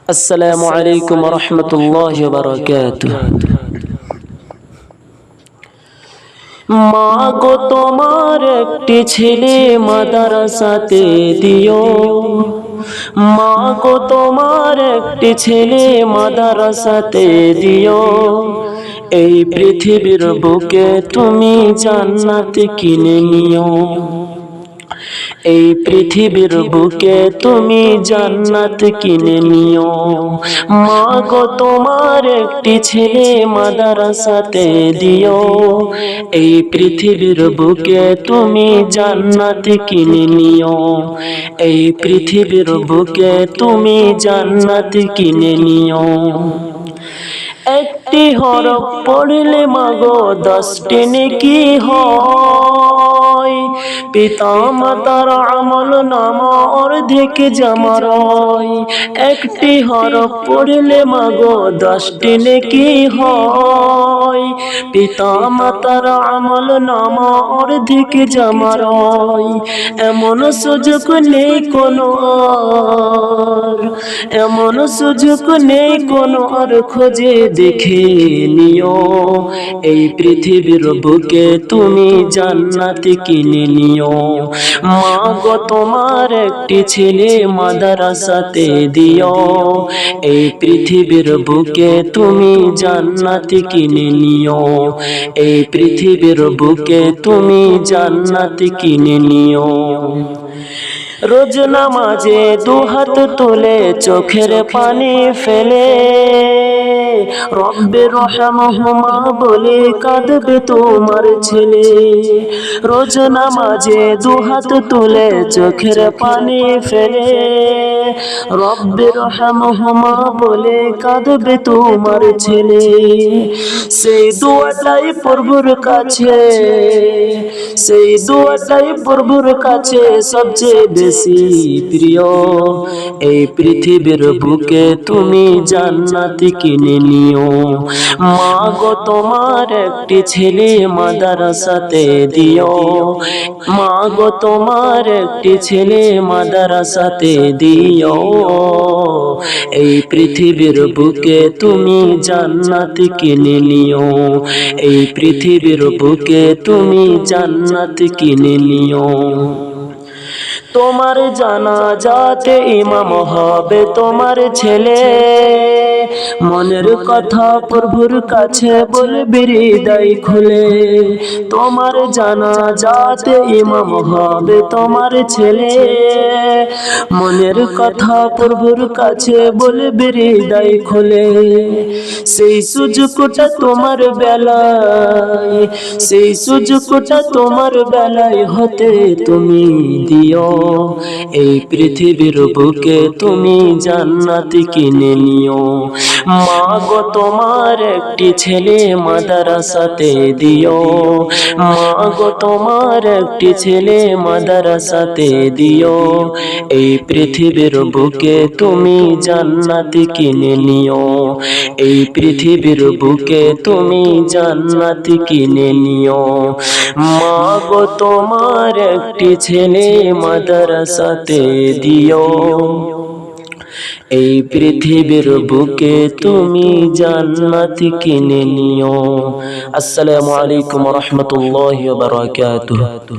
আসসালামু আলাইকুম ওয়া রাহমাতুল্লাহি ওয়া বারাকাতুহু। মা গো তোমার একটি ছেলে মাদ্রাসাতে দিও, মা গো তোমার একটি ছেলে মাদ্রাসাতে দিও। এই পৃথিবীর বুকে তুমি জান্নাত কিনে নিও, এই পৃথিবীর বুকে তুমি জান্নাত কিনে নিও। মা গো তোমার একটি ছেলে মাদ্রাসাতে দিও, এই পৃথিবীর বুকে তুমি জান্নাত কিনে নিও, এই পৃথিবীর বুকে তুমি জান্নাত কিনে নিও। একটি হরফ পড়লে মাগো 10টি নেকি হয়, পিতা মাতার আমল নামা অর্ধেক জমা রয়। একটি হরফ পড়লে মাগো 10টি নেকি হয়, পিতা মাতার আমল নামা অর্ধেক জমা রয়। এমন সুযোগ নেই কোনো আর, এমন সুযোগ নেই কোনো আর, খোঁজে দেখে নিও। এই পৃথিবীর বুকে তুমি জান্নাত কিনে নিও। মা গো তোমার একটি ছেলে মাদ্রাসাতে দিও, এই পৃথিবীর বুকে তুমি জান্নাত কিনে নিও, এই পৃথিবীর বুকে তুমি জান্নাত কিনে নিও। রোজ নামাজে দুহাত তুলে চোখের পানি ফেলে রব্বে রহমহুমা বলে কাঁদবে তোমার ছেলে। রোজ নামাজে দুহাত তুলে চোখের পানি ফেলে রব্বে রহমহুমা বলে কাঁদবে তোমার ছেলে। সেই দোয়াটাই প্রভুর কাছে, সেই দোয়াটাই প্রভুর কাছে সবচেয়ে বেশি প্রিয়। এই পৃথিবীর বুকে তুমি জান্নাত কিনে নিও। মা গো তোমার একটি ছেলে মাদ্রাসাতে দিও, মা গো তোমার একটি ছেলে মাদ্রাসাতে দিও। এই পৃথিবীর বুকে তুমি জান্নাত কিনে নিও, এই পৃথিবীর বুকে তুমি জান্নাত কিনে নিও। তোমার জানাজাতে ইমাম হবে তোমার ছেলে, মনের কথা প্রভুর কাছে বলবি হৃদয় খুলে। তোমার জানাজাতে ইমাম হবে তোমার ছেলে, মনের কথা প্রভুর কাছে বলবি হৃদয় খুলে। সেই সুযোগটা তোমার বেলায়, সেই সুযোগটা তোমার বেলায় হতে তুমি দিও। এই পৃথিবীর বুকে তুমি জান্নাত কিনে নিও। মা গো তোমার একটি ছেলে মাদ্রাসাতে দিও, মা গো তোমার একটি ছেলে মাদ্রাসাতে দিও। এই পৃথিবীর বুকে তুমি জান্নাত কিনে নিও, এই পৃথিবীর বুকে তুমি জান্নাত কিনে নিও। মা গো তোমার একটি ছেলে মাদ্রাসাতে দিও, এই পৃথিবীর বুকে তুমি জান্নাত কিনে নিও। আসসালামু আলাইকুম ওয়া রাহমাতুল্লাহি ওয়া বারাকাতুহু।